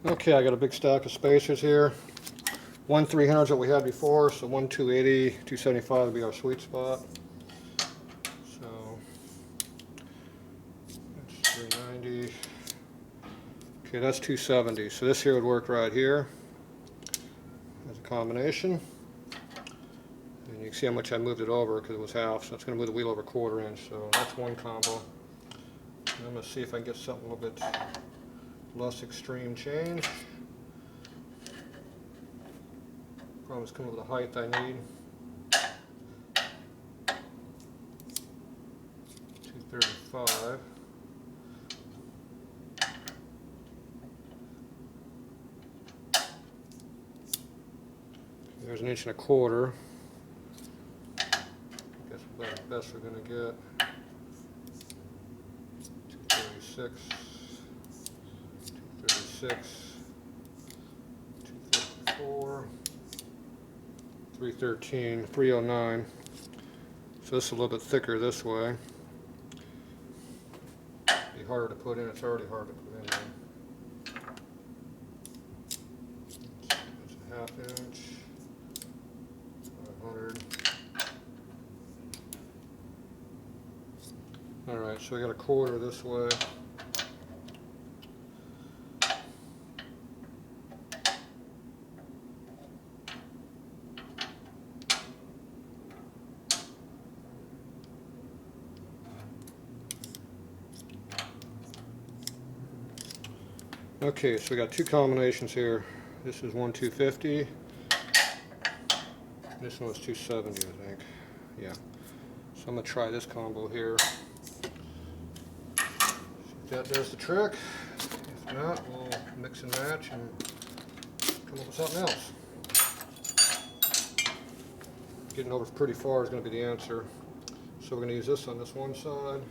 Okay, I got a big stack of spacers here. One 300 that we had before, so one 280, 275 would be our sweet spot. So that's 390. Okay, that's 270. So this here would work right here as a combination. And you can see how much I moved it over because it was half, so it's going to move the wheel over a quarter inch. So that's one combo. And I'm going to see if I can get something a little bit less extreme change. Problem is coming with the height I need. 235. There's an inch and a quarter. I guess about the best we're going to get. 236, 236, 234, 313, 309. So this is a little bit thicker this way. Be harder to put in. It's already hard to put in there. That's a half inch. 500. Alright, so we got a quarter this way. Okay, so we got two combinations here. This is 250. This one was 270, I think. Yeah. So I'm going to try this combo here. See if that does the trick. If not, we'll mix and match and come up with something else. Getting over pretty far is going to be the answer. So we're going to use this on this one side.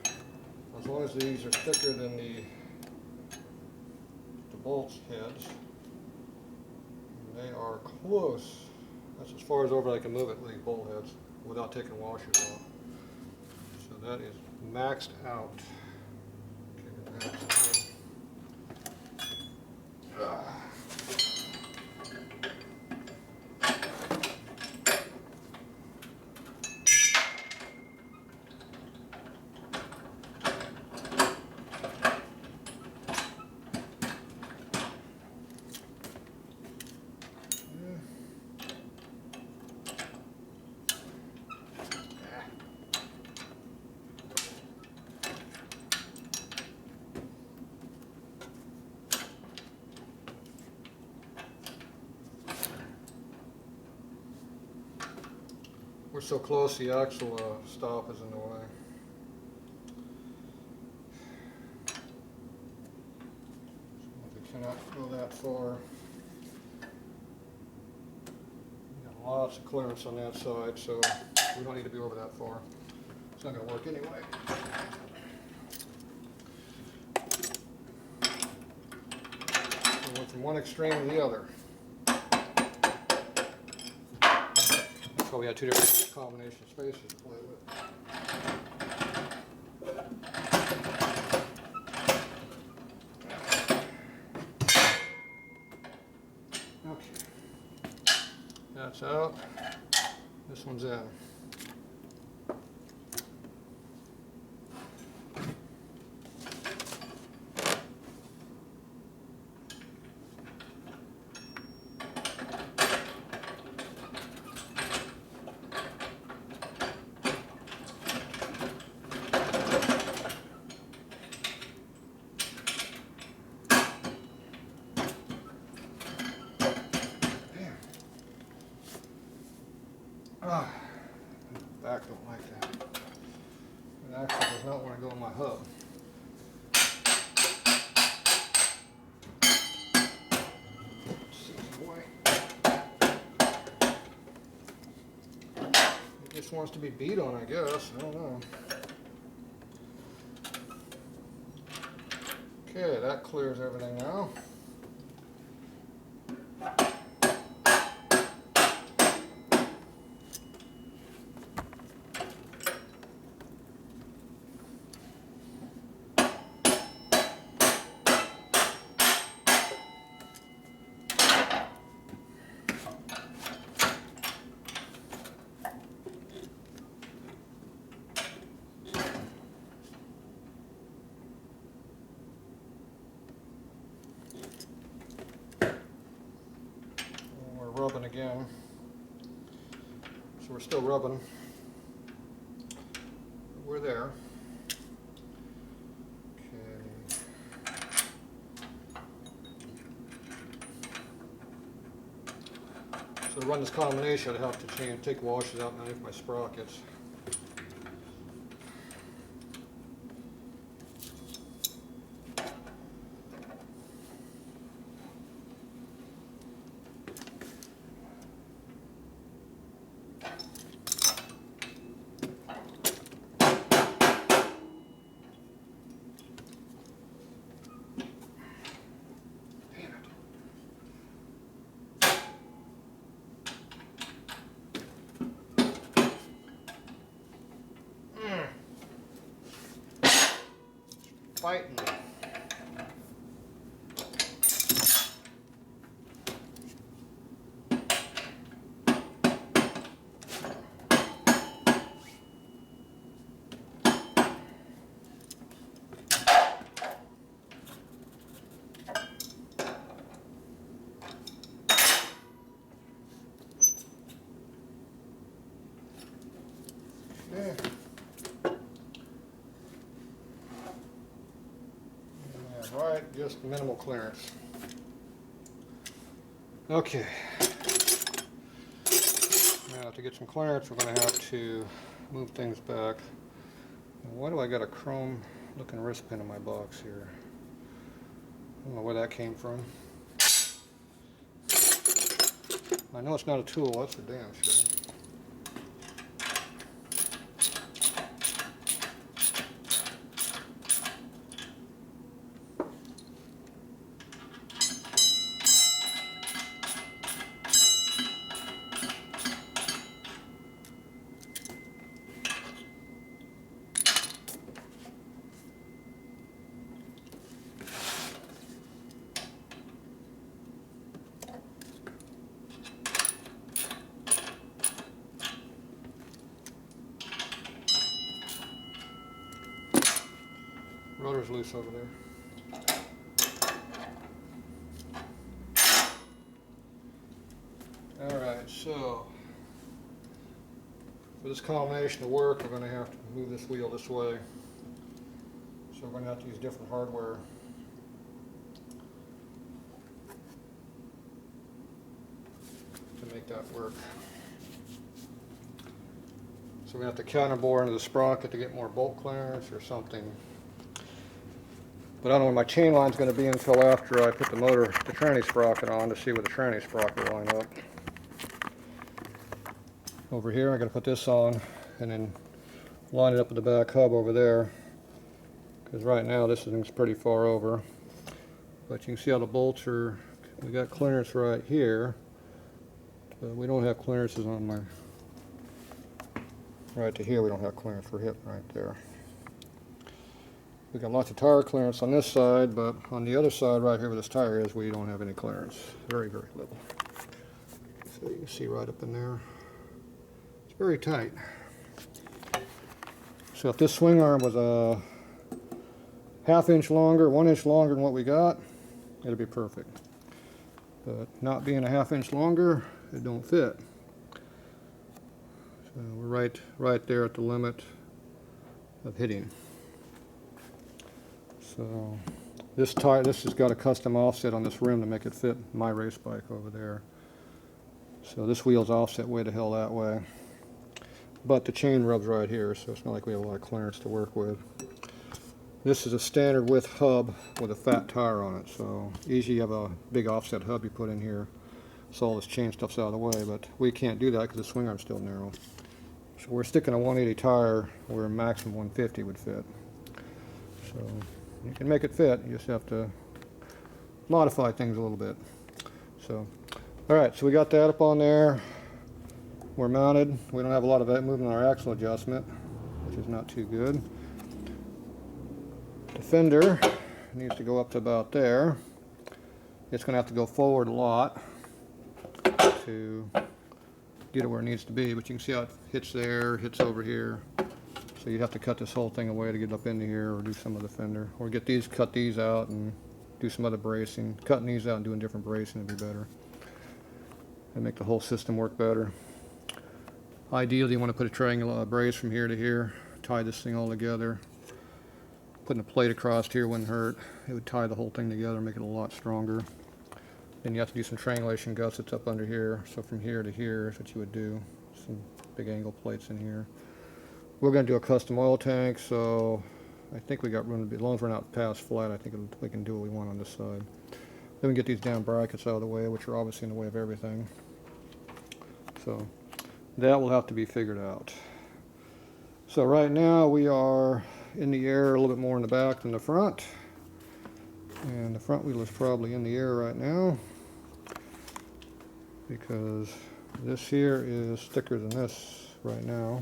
As long as these are thicker than the bolts heads, they are close. That's as far as over I can move it with these bolt heads without taking washers off. So that is maxed out. We're so close, the axle stop is in the way. So we cannot go that far. We got lots of clearance on that side, so we don't need to be over that far. It's not going to work anyway. We went from one extreme to the other. So we had two different combination spaces to play with. Okay, that's out. This one's in. Back don't like that. It actually does not want to go in my hub. It just wants to be beat on, I guess. I don't know. Okay, that clears everything now. rubbing again. So we're still rubbing. We're there. Okay. So to run this combination, I'd have to take washes out underneath my sprockets. Fighting. Yeah. Right, just minimal clearance. Okay. Now to get some clearance, we're going to have to move things back. Now, why do I got a chrome looking wrist pin in my box here? I don't know where that came from. I know it's not a tool, that's for damn sure. Rotor's loose over there. Alright, so for this combination to work, we're going to have to move this wheel this way. So we're going to have to use different hardware. To make that work. So we have to counterbore into the sprocket to get more bolt clearance or something. But I don't know where my chain line's going to be until after I put the tranny sprocket on to see where the tranny sprocket will line up. Over here, I'm going to put this on and then line it up with the back hub over there. Because right now this thing's pretty far over. But you can see how the bolts are, we got clearance right here. But we don't have clearances on my, right to here we don't have clearance for hip right there. We got lots of tire clearance on this side, but on the other side right here where this tire is, we don't have any clearance. Very, very little. So you can see right up in there. It's very tight. So if this swing arm was a ½ inch longer, 1 inch longer than what we got, it'd be perfect. But not being a ½ inch longer, it don't fit. So we're right there at the limit of hitting. So this has got a custom offset on this rim to make it fit my race bike over there. So this wheel's offset way to hell that way. But the chain rubs right here, so it's not like we have a lot of clearance to work with. This is a standard width hub with a fat tire on it, so easy you have a big offset hub you put in here so all this chain stuff's out of the way, but we can't do that because the swing arm's still narrow. So we're sticking a 180 tire where a maximum 150 would fit. So you can make it fit, you just have to modify things a little bit. So, alright, so we got that up on there. We're mounted. We don't have a lot of movement on our axle adjustment, which is not too good. The fender needs to go up to about there. It's going to have to go forward a lot to get it where it needs to be, but you can see how it hits there, hits over here. So you'd have to cut this whole thing away to get up into here, or do some of the fender, or get these, cut these out and do some other bracing. Cutting these out and doing different bracing would be better. and make the whole system work better. Ideally, you want to put a triangular brace from here to here, tie this thing all together. Putting a plate across here wouldn't hurt. It would tie the whole thing together, make it a lot stronger. Then you have to do some triangulation gussets up under here. So from here to here is what you would do. Some big angle plates in here. We're going to do a custom oil tank, so I think we got room to be, as long as we're not past flat, I think we can do what we want on this side. Then we get these damn brackets out of the way, which are obviously in the way of everything. So that will have to be figured out. So right now we are in the air a little bit more in the back than the front. And the front wheel is probably in the air right now, because this here is thicker than this right now.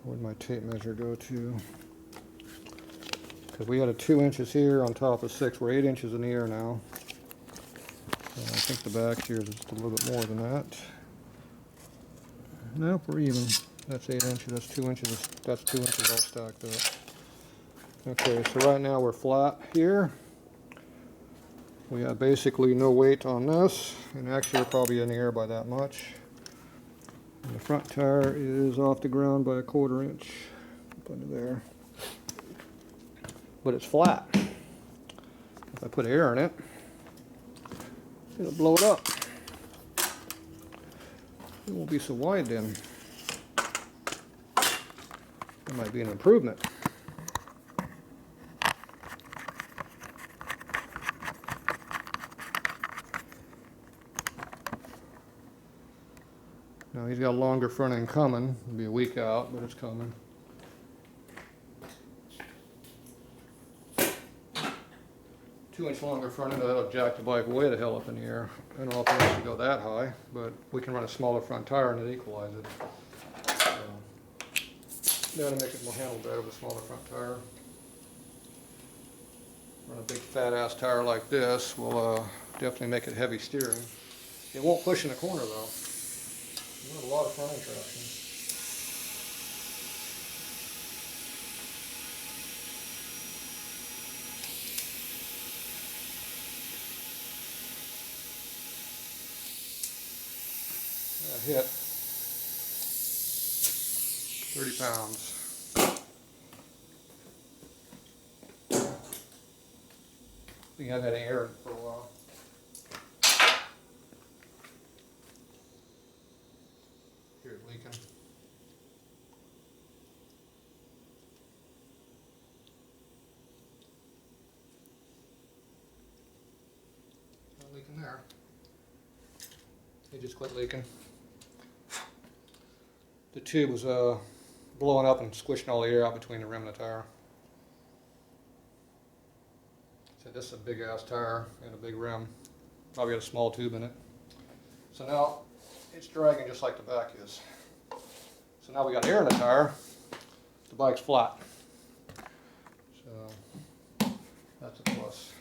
Where'd my tape measure go to? Because we had a 2 inches here on top of 6. We're 8 inches in the air now. And I think the back here is just a little bit more than that. Nope, we're even. That's 8 inches. That's 2 inches. That's 2 inches all stacked up. Okay, so right now we're flat here. We have basically no weight on this, and actually we're probably in the air by that much. And the front tire is off the ground by a 1/4 inch up under there. But it's flat. If I put air in it, it'll blow it up. It won't be so wide then. It might be an improvement. Now he's got a longer front end coming. It'll be a week out, but it's coming. 2 inch longer front end, that'll jack the bike way the hell up in the air. I don't know if it has to go that high, but we can run a smaller front tire and it equalize it. So that'll make it more handle better with a smaller front tire. Run a big fat ass tire like this will definitely make it heavy steering. It won't push in the corner though. You have a lot of front end traction. Yeah, hit 30 pounds. I think I've had air in it for a while. Here it's leaking. Not leaking there. It just quit leaking. The tube was blowing up and squishing all the air out between the rim and the tire. So this is a big ass tire and a big rim. Probably got a small tube in it. So now it's dragging just like the back is. So now we got air in the tire. The bike's flat. So that's a plus.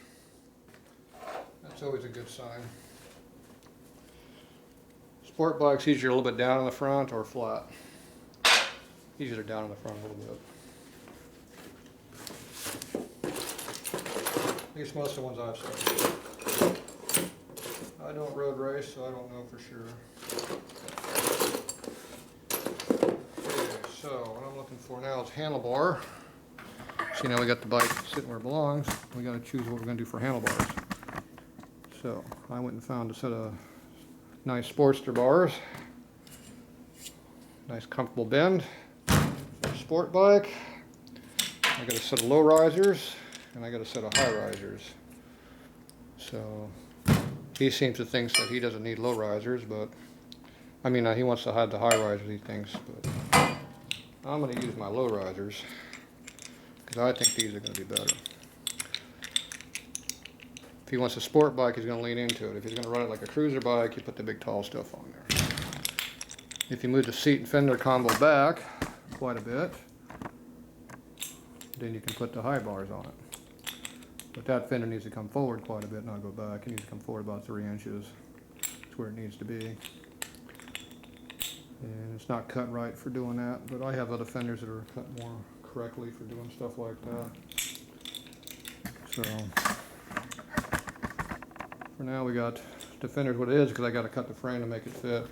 That's always a good sign. Sport bikes easier a little bit down in the front or flat. Easier down in the front a little bit. At least most of the ones I've seen. I don't road race, so I don't know for sure. Okay, so what I'm looking for now is handlebar. See, now we got the bike sitting where it belongs. We got to choose what we're going to do for handlebars. So I went and found a set of nice Sportster bars. Nice comfortable bend for a sport bike. I got a set of low risers and I got a set of high risers. So he seems to think that he doesn't need low risers, but I mean he wants to have the high risers, he thinks, but I'm going to use my low risers because I think these are going to be better. If he wants a sport bike, he's going to lean into it. If he's going to run it like a cruiser bike, you put the big tall stuff on there. If you move the seat and fender combo back quite a bit, then you can put the high bars on it. But that fender needs to come forward quite a bit, not go back. It needs to come forward about 3 inches. That's where it needs to be. And it's not cut right for doing that, but I have other fenders that are cut more correctly for doing stuff like that. So for now we got to finish what it is, because I got to cut the frame to make it fit.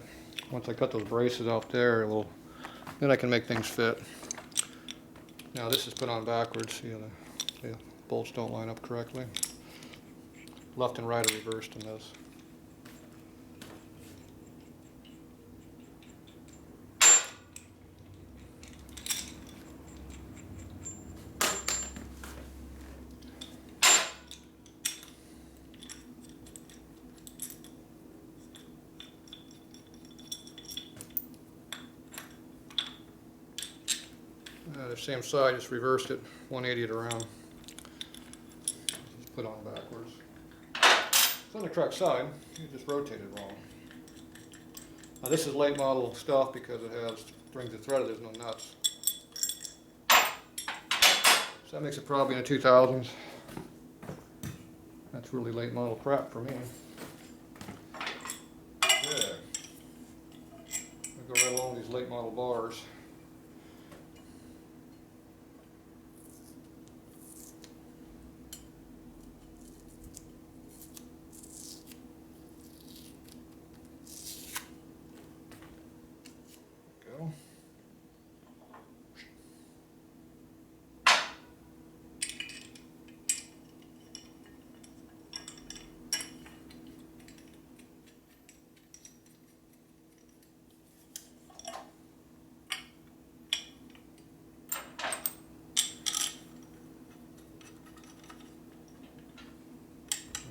Once I cut those braces out there, then I can make things fit. Now this is put on backwards. See, the bolts don't line up correctly. Left and right are reversed in this. The same side, just reversed it, 180 it around. Just put on backwards. It's on the correct side, you just rotated wrong. Now this is late model stuff because it has rings of threaded, there's no nuts. So that makes it probably in the 2000s. That's really late model crap for me. Yeah. I'll go right along these late model bars.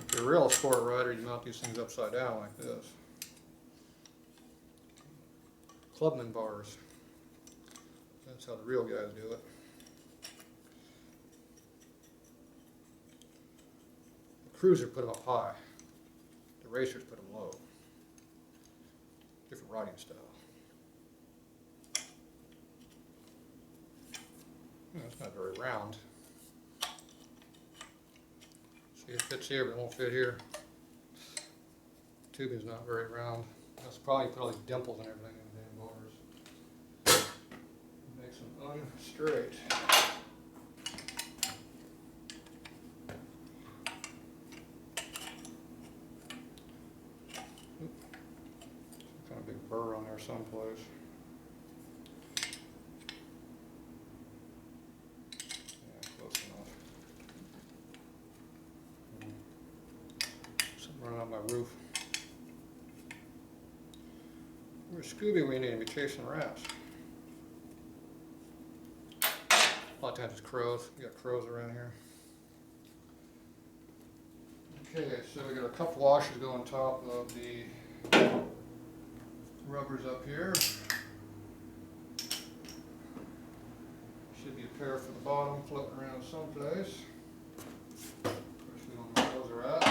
If you're a real sport rider, you mount these things upside down like this. Clubman bars. That's how the real guys do it. The cruiser put them up high. The racers put them low. Different riding style. It's not very round. See, it fits here, but it won't fit here. The tubing's not very round. That's probably put all these dimples and everything in the damn bars. Makes them unstraight. Some kind of big burr on there someplace. Running on my roof. Where's Scooby when you need to be chasing rats? A lot of times it's crows. We got crows around here. Okay, so we got a couple washers go on top of the rubbers up here. Should be a pair for the bottom floating around someplace. Of course, we don't know where those are at.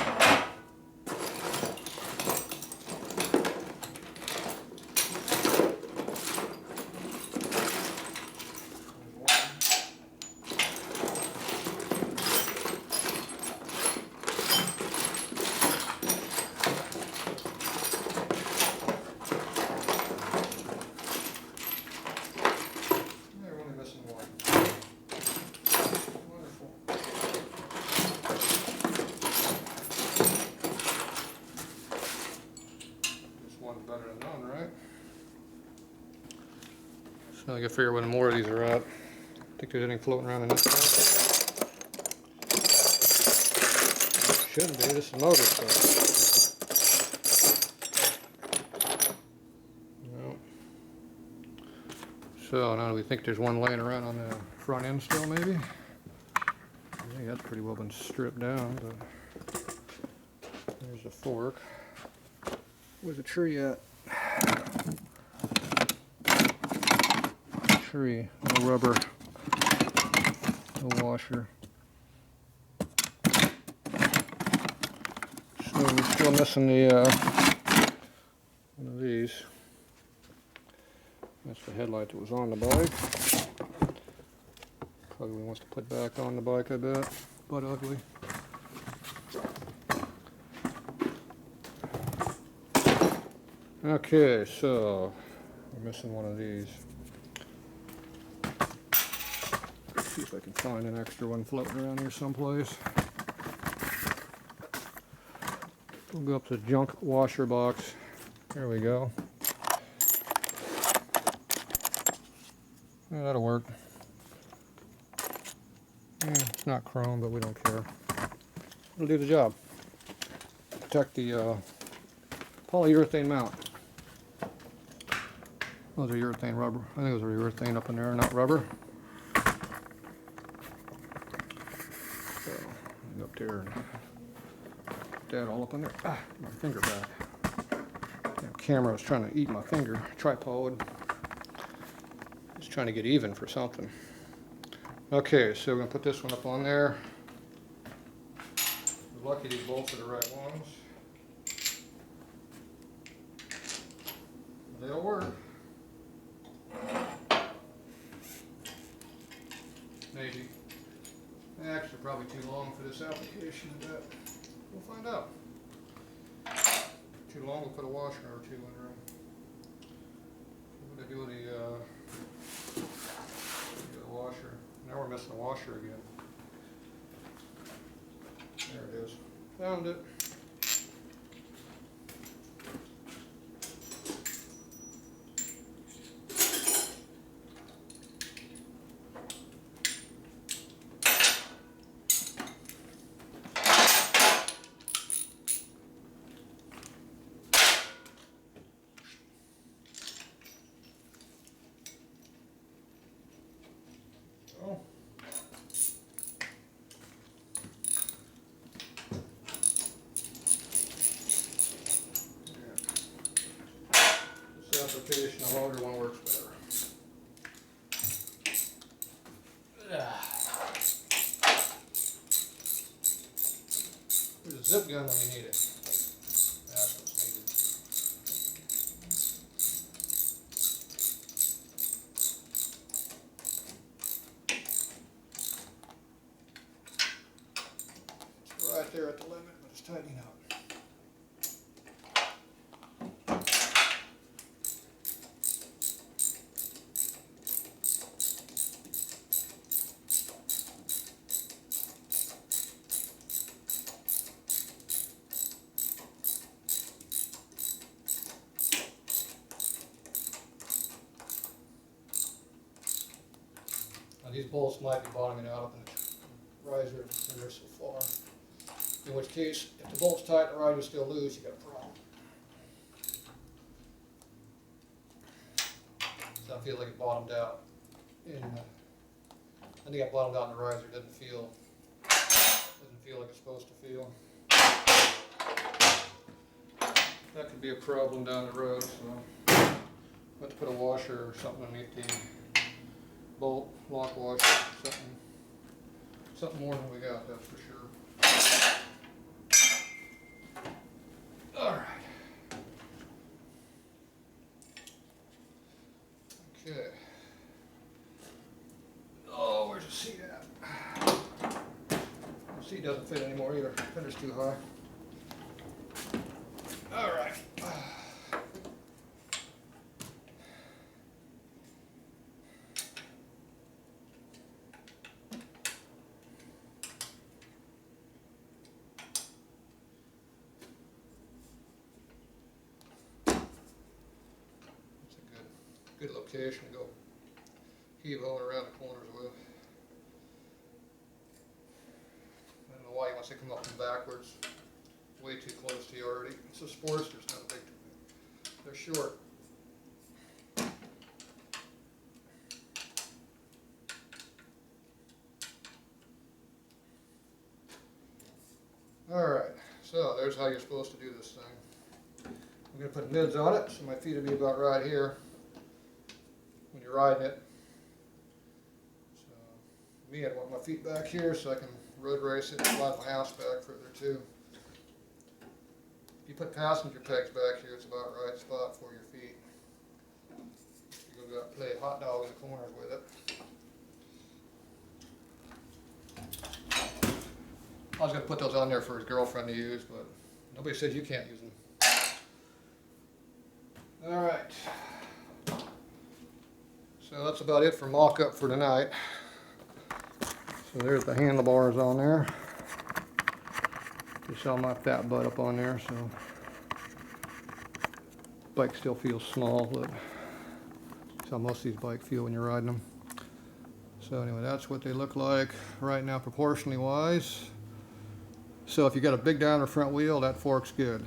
Better than none, right? So I gotta figure out where more of these are at. Think there's anything floating around in this part? Shouldn't be, this is motor stuff. No. So now we think there's one laying around on the front end still, maybe? I think that's pretty well been stripped down, but there's the fork. Where's the tree at? Tree, no rubber, no washer. So we're still missing the one of these. That's the headlight that was on the bike. Probably wants to put back on the bike, I bet. But ugly. Okay, so we're missing one of these. See if I can find an extra one floating around here someplace. We'll go up to the junk washer box. There we go. Yeah, that'll work. Yeah, it's not chrome, but we don't care. It'll do the job. Protect the polyurethane mount. Those are urethane rubber. I think those are urethane up in there, not rubber. So, go up there and put that all up in there. Ah, my finger back. That camera was trying to eat my finger. Tripod. It's trying to get even for something. Okay, so we're going to put this one up on there. We're lucky these bolts are the right ones. They'll work. Maybe. Actually, probably too long for this application, but we'll find out. Too long, we'll put a washer or two in there. What do I do with the washer? Now we're missing a washer again. There it is. Found it. Oh. This application, a longer one works better. There's a zip gun when you need it. That's what's needed. It's right there at the limit, but it's tightening up. Now these bolts might be bottoming out up in the riser and they're so far. In which case, if the bolt's tight and the riser's still loose, you got a problem. So I feel like it bottomed out. I think I bottomed out in the riser. It doesn't feel like it's supposed to feel. That could be a problem down the road. So I'll have to put a washer or something underneath the bolt, lock washer, something more than we got, that's for sure. Alright. Okay. Oh, where's the seat at? The seat doesn't fit anymore either. The fender's too high. Alright. Good location to go heave all around the corners with. I don't know why he wants to come up from backwards. Way too close to you already. It's a Sportster, it's not a big. They're short. Alright, so there's how you're supposed to do this thing. I'm going to put mids on it, so my feet will be about right here when you're riding it. So me, I want my feet back here so I can road race it and slide my house back further too. If you put passenger pegs back here, it's about right spot for your feet. You're going to play hot dog in the corners with it. I was going to put those on there for his girlfriend to use, but nobody said you can't use them. Alright. So that's about it for mock-up for tonight. So there's the handlebars on there. You saw my fat butt up on there, so bike still feels small, but that's how most of these bikes feel when you're riding them. So anyway, that's what they look like right now, proportionally wise. So if you got a big diameter front wheel, that fork's good.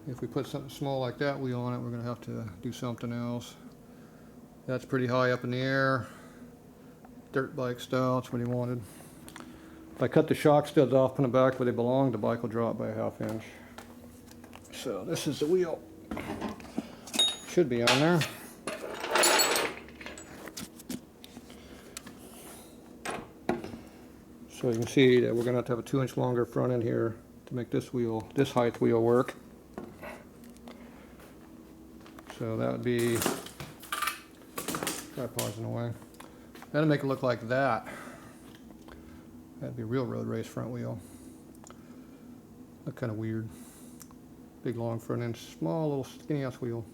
If we put something small like that wheel on it, we're gonna have to do something else. That's pretty high up in the air. Dirt bike style, that's what he wanted. If I cut the shock studs off in the back where they belong, the bike will drop by a ½ inch. So this is the wheel. Should be on there. So you can see that we're going to have a 2-inch longer front end here to make this wheel, this height wheel work. So that would be, tripod's in the way. That'll make it look like that. That'd be a real road race front wheel. Look kind of weird. Big long front end, small little skinny ass wheel.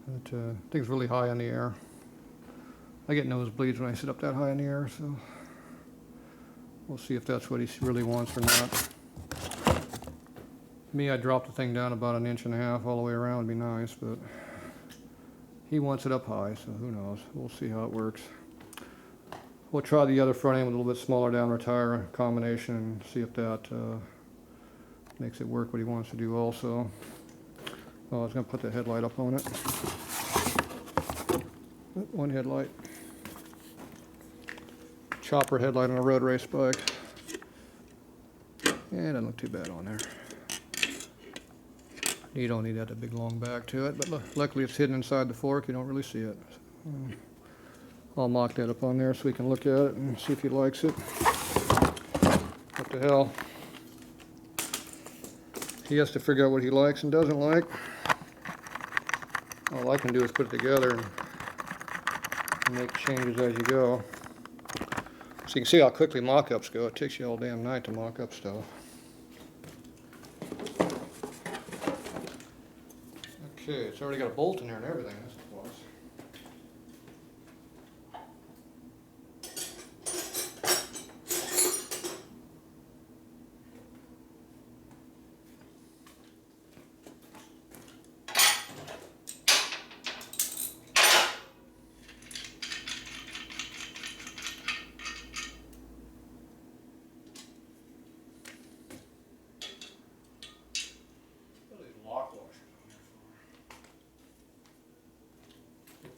But, I think it's really high in the air. I get nosebleeds when I sit up that high in the air, so we'll see if that's what he really wants or not. Me, I dropped the thing down about 1.5 inches all the way around. It'd be nice, but he wants it up high, so who knows. We'll see how it works. We'll try the other front end with a little bit smaller diameter tire combination and see if that makes it work what he wants to do also. Oh, I was going to put the headlight up on it. One headlight. Chopper headlight on a road race bike. Yeah, it doesn't look too bad on there. You don't need that big long back to it, but luckily it's hidden inside the fork. You don't really see it. I'll mock that up on there so we can look at it and see if he likes it. What the hell? He has to figure out what he likes and doesn't like. All I can do is put it together and make changes as you go. So you can see how quickly mock-ups go. It takes you all damn night to mock up stuff. Okay, it's already got a bolt in there and everything. That's a plus.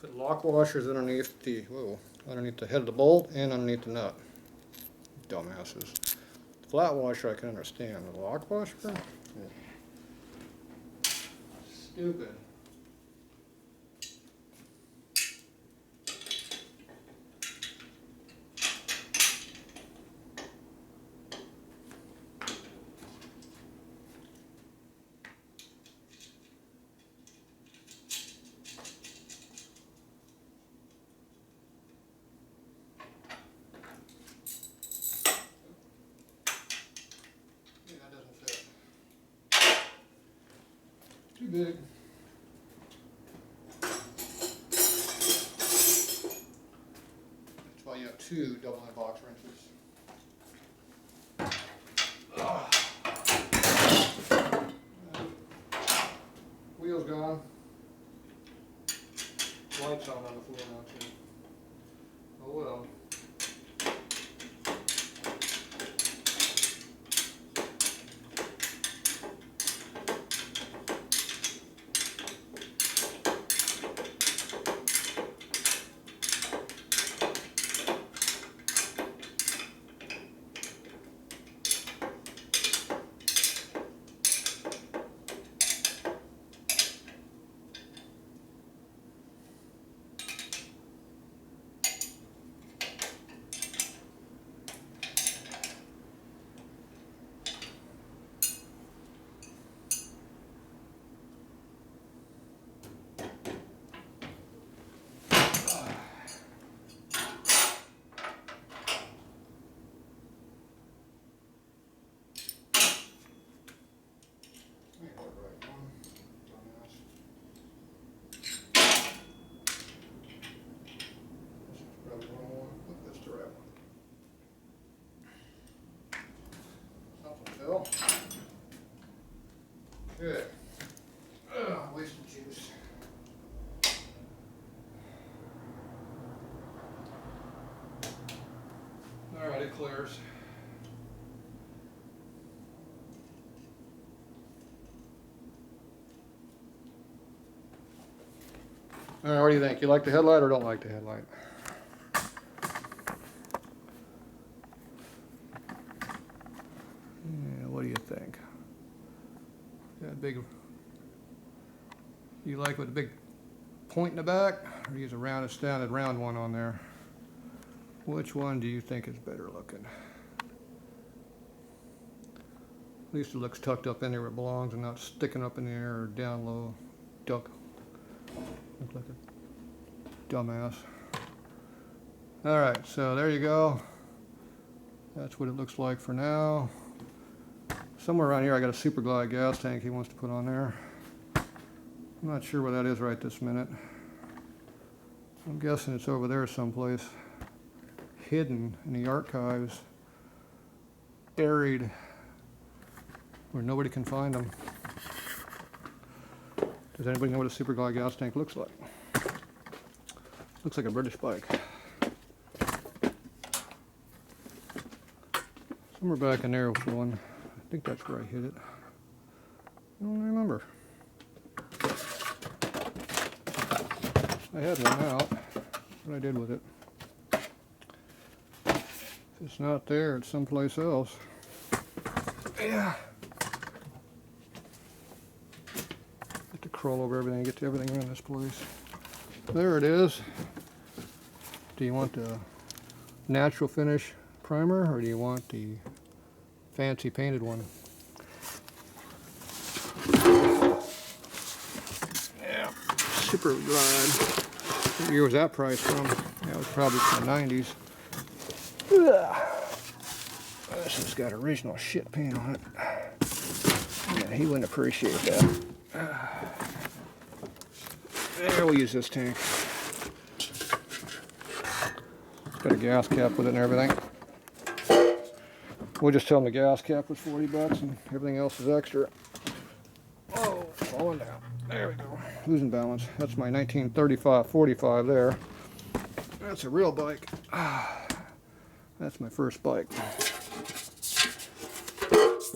Put lock washers underneath the underneath the head of the bolt and underneath the nut. Dumbasses. The flat washer I can understand. The lock washer? Yeah. Stupid. Too big. That's why you have 2 double-end box wrenches. Wheels gone. Lights on the floor now too. Oh well. Okay. Wasted juice. Alright, it clears. Alright, what do you think? You like the headlight or don't like the headlight? Yeah, what do you think? That big, you like with a big point in the back, or use a standard round one on there? Which one do you think is better looking? At least it looks tucked up in there where it belongs and not sticking up in the air or down low. Duck. Looks like a dumbass. Alright, so there you go. That's what it looks like for now. Somewhere around here I got a Super Glide gas tank he wants to put on there. I'm not sure where that is right this minute. I'm guessing it's over there someplace. Hidden in the archives. Buried. Where nobody can find them. Does anybody know what a Super Glide gas tank looks like? Looks like a British bike. Somewhere back in there was one. I think that's where I hit it. I don't remember. I had one out. What I did with it. If it's not there, it's someplace else. Yeah. Have to crawl over everything, get to everything around this place. There it is. Do you want the natural finish primer or do you want the fancy painted one? Yeah, Super Glide. What year was that price from? That was probably from the 90s. This has got original shit paint on it. Yeah, he wouldn't appreciate that. There, we'll use this tank. It's got a gas cap with it and everything. We'll just tell them the gas cap was 40 bucks and everything else is extra. Oh, falling down. There we go. Losing balance. That's my 1935 45 there. That's a real bike. That's my first bike.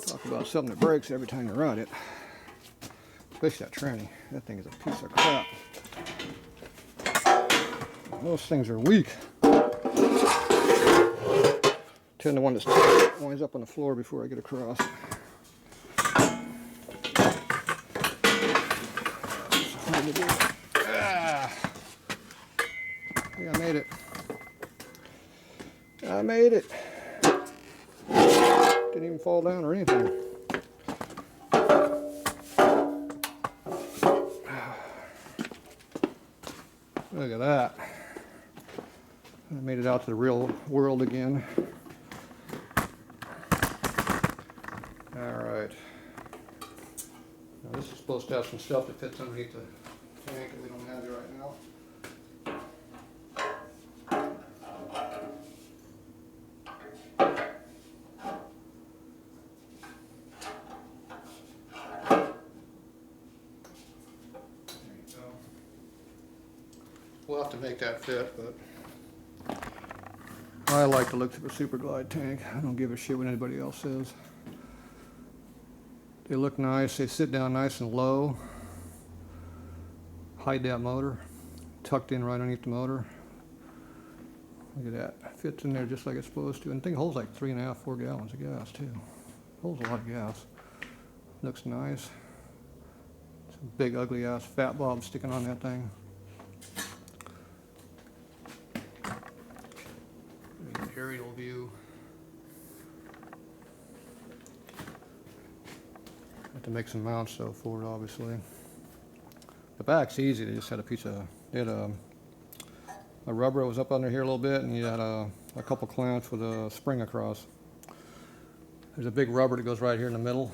Talk about something that breaks every time you ride it. Especially that tranny. That thing is a piece of crap. Those things are weak. Tend to want to winds up on the floor before I get across. Yeah, I made it. I made it. Didn't even fall down or anything. Look at that. I made it out to the real world again. Alright. Now this is supposed to have some stuff that fits underneath the tank that we don't have it right now. We'll have to make that fit, but I like the looks of a Super Glide tank. I don't give a shit what anybody else says. They look nice. They sit down nice and low. Hide that motor. Tucked in right underneath the motor. Look at that. Fits in there just like it's supposed to. And the thing holds like 3.5, 4 gallons of gas too. Holds a lot of gas. Looks nice. Some big ugly ass fat bob sticking on that thing. Aerial view. Have to make some mounts though for it, obviously. The back's easy. They just had a piece of, they had a rubber that was up under here a little bit, and you had a couple clamps with a spring across. There's a big rubber that goes right here in the middle,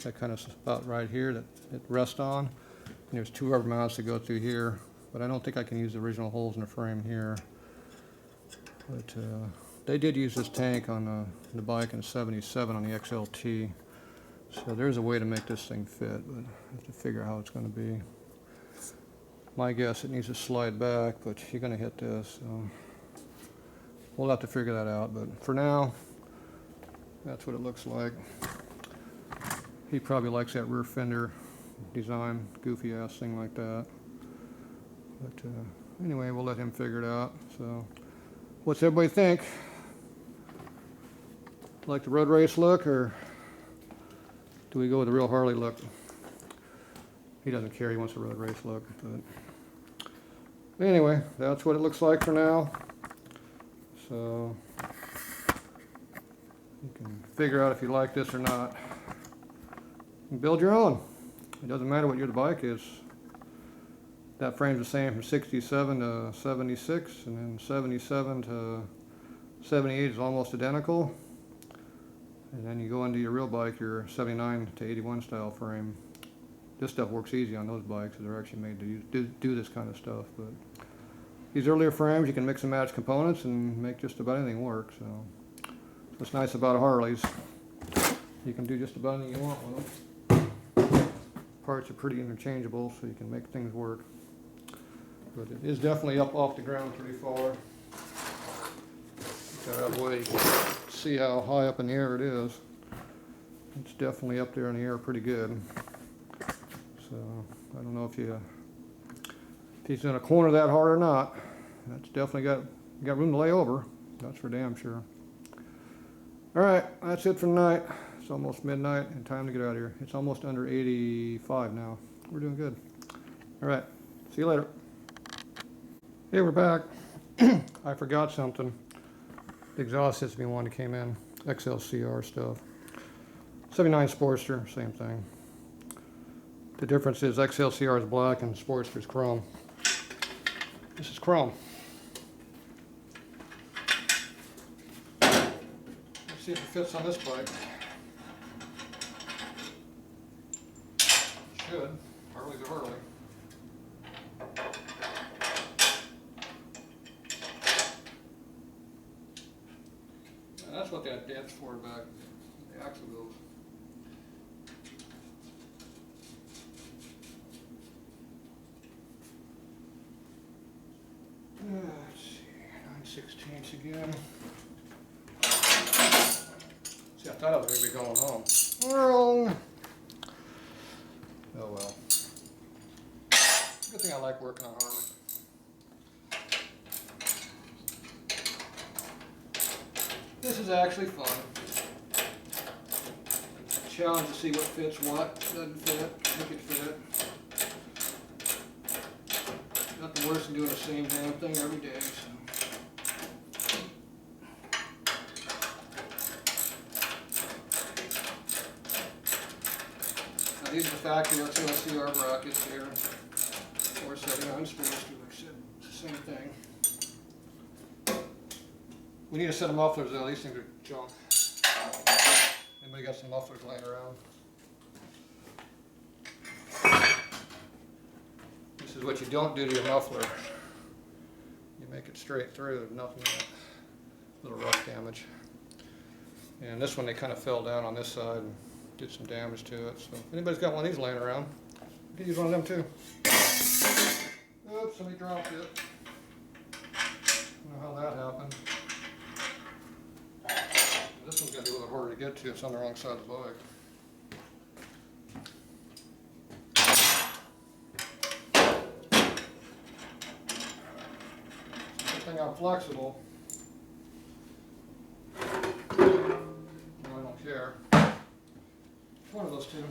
that kind of spot right here that it rests on. And there's 2 rubber mounts that go through here, but I don't think I can use the original holes in the frame here. But they did use this tank on the bike in '77 on the XLT, So there's a way to make this thing fit, but I have to figure out how it's going to be. My guess, it needs to slide back, but you're going to hit this, so we'll have to figure that out. But for now, that's what it looks like. He probably likes that rear fender design, goofy ass thing like that. But anyway, we'll let him figure it out. So, what's everybody think? Like the road race look, or do we go with the real Harley look? He doesn't care, he wants a road race look. But anyway, that's what it looks like for now. So you can figure out if you like this or not. You can build your own. It doesn't matter what your bike is. That frame's the same from 67 to 76, and then 77 to 78 is almost identical. And then you go into your real bike, your 79 to 81 style frame. This stuff works easy on those bikes. They're actually made to do this kind of stuff. But these earlier frames, you can mix and match components and make just about anything work. So what's nice about Harleys, you can do just about anything you want with them. Parts are pretty interchangeable, so you can make things work. But it is definitely up off the ground pretty far. That way you can see how high up in the air it is. It's definitely up there in the air pretty good. So I don't know if he's in a corner that hard or not. That's definitely got room to lay over. That's for damn sure. All right, that's it for tonight. It's almost midnight and time to get out of here. It's almost under 85 now. We're doing good. All right, see you later. Hey, we're back. I forgot something. The exhaust system one that came in, XLCR stuff. 79 Sportster, same thing. The difference is XLCR is black and Sportster is chrome. This is chrome. Let's see if it fits on this bike. It should. Harley's a Harley. That's what that dent's for back, the axle goes. Let's see, 9/16 again. See, I thought I was going to be going home. Wrong. Oh well. Good thing I like working on Harley. This is actually fun. Challenge to see what fits what, doesn't fit, make it fit. Nothing worse than doing the same damn thing every day. So. Now these are the factory XLCR brackets here. 479 Sportster, except it's the same thing. We need a set of mufflers though, these things are junk. Anybody got some mufflers laying around? This is what you don't do to your muffler. You make it straight through, nothing but a little rough damage. And this one they kind of fell down on this side and did some damage to it. So if anybody's got one of these laying around, you can use one of them too. Oops, somebody dropped it. I don't know how that happened. This one's going to be a little harder to get to. It's on the wrong side of the bike. Good thing I'm flexible. No, I don't care. One of those two.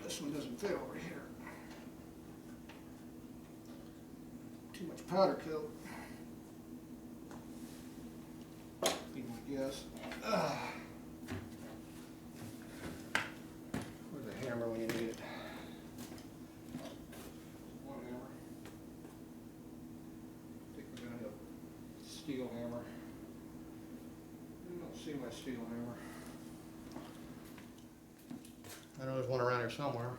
This one doesn't fit over here. Too much powder coat. Be my guess. Where's the hammer when you need it? One hammer. Take steel hammer. I don't see my steel hammer. I know there's one around here somewhere.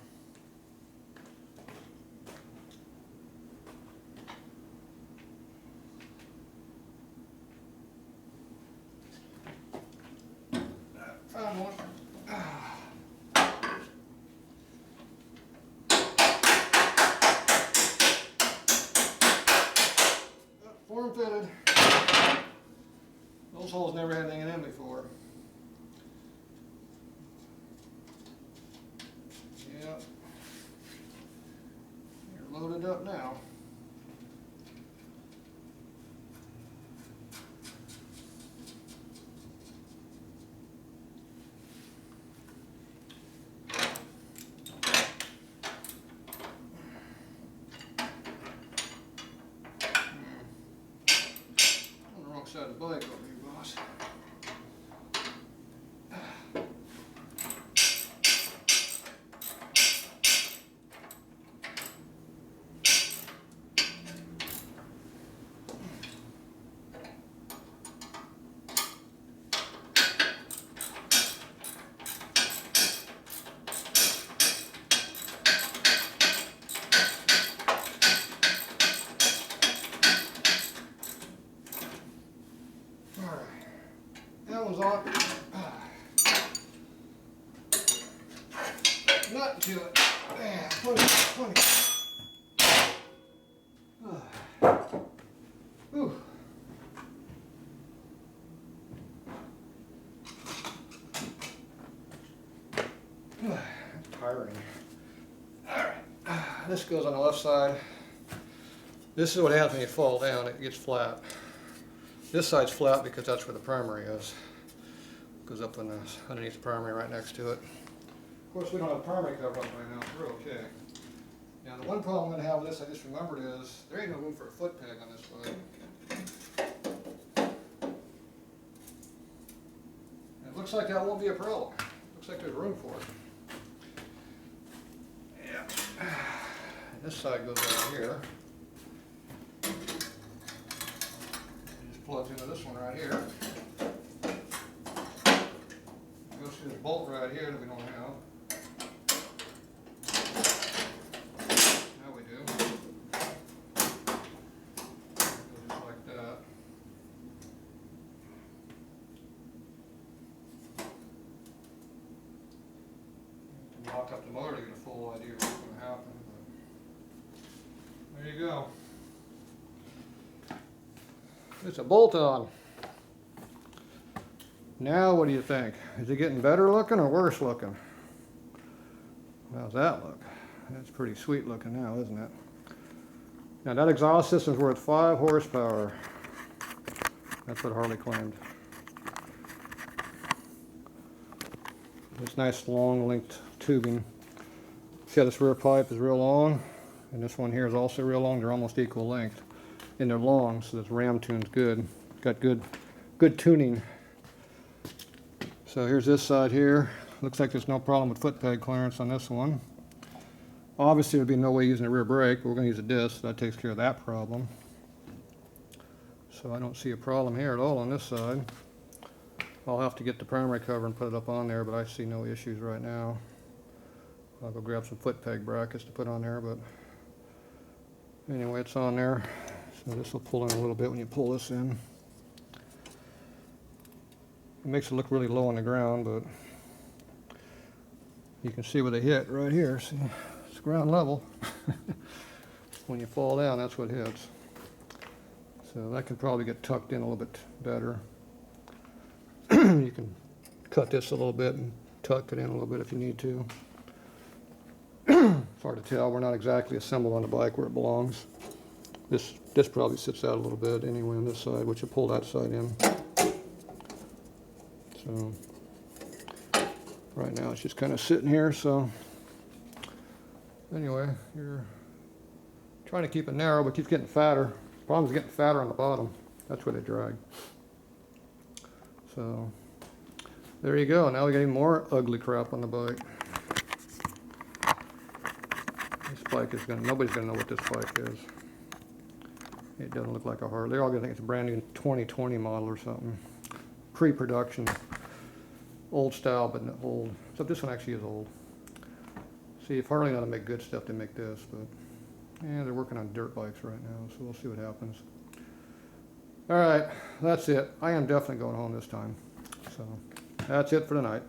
Found one. Form fitted. Those holes never had anything in them before. Yep. You're loaded up now. On the wrong side of the bike over here, boss. That one's on. Nut to it. Yeah, 20. Ooh. That's tiring. Alright. This goes on the left side. This is what happens when you fall down, it gets flat. This side's flat because that's where the primary is. Goes up on underneath the primary right next to it. Of course, we don't have a primary cover on right now, so we're okay. Now, the one problem I'm going to have with this, I just remembered, is there ain't no room for a foot peg on this bike. It looks like that won't be a problem. Looks like there's room for it. Yeah. And this side goes over here. Plugs into this one right here. Goes through this bolt right here that we don't have. Now we do. Goes just like that. You can lock up the motor to get a full idea of what's going to happen. But there you go. It's a bolt on. Now what do you think? Is it getting better looking or worse looking? How's that look? That's pretty sweet looking now, isn't it? Now that exhaust system's worth 5 horsepower. That's what Harley claimed. This nice long linked tubing. See how this rear pipe is real long? And this one here is also real long. They're almost equal length. And they're long, so this ram tune's good. Got good tuning. So here's this side here. Looks like there's no problem with foot peg clearance on this one. Obviously there'd be no way using a rear brake, but we're going to use a disc, so that takes care of that problem. So I don't see a problem here at all on this side. I'll have to get the primary cover and put it up on there, but I see no issues right now. I'll go grab some foot peg brackets to put on there, but anyway, it's on there. So this will pull in a little bit when you pull this in. It makes it look really low on the ground, but you can see where they hit right here. See, it's ground level. When you fall down, that's what hits. So that can probably get tucked in a little bit better. You can cut this a little bit and tuck it in a little bit if you need to. It's hard to tell. We're not exactly assembled on the bike where it belongs. This probably sits out a little bit anyway on this side, which will pull that side in. So right now it's just kind of sitting here. So anyway, you're trying to keep it narrow, but keeps getting fatter. The problem is getting fatter on the bottom. That's where they drag. So there you go. Now we got even more ugly crap on the bike. This bike is nobody's gonna know what this bike is. It doesn't look like a Harley. They're all gonna think it's a brand new 2020 model or something. Pre-production. Old style, but not old. Except this one actually is old. See, if Harley know how to make good stuff, they make this, but yeah, they're working on dirt bikes right now, so we'll see what happens. All right, that's it. I am definitely going home this time. So that's it for tonight.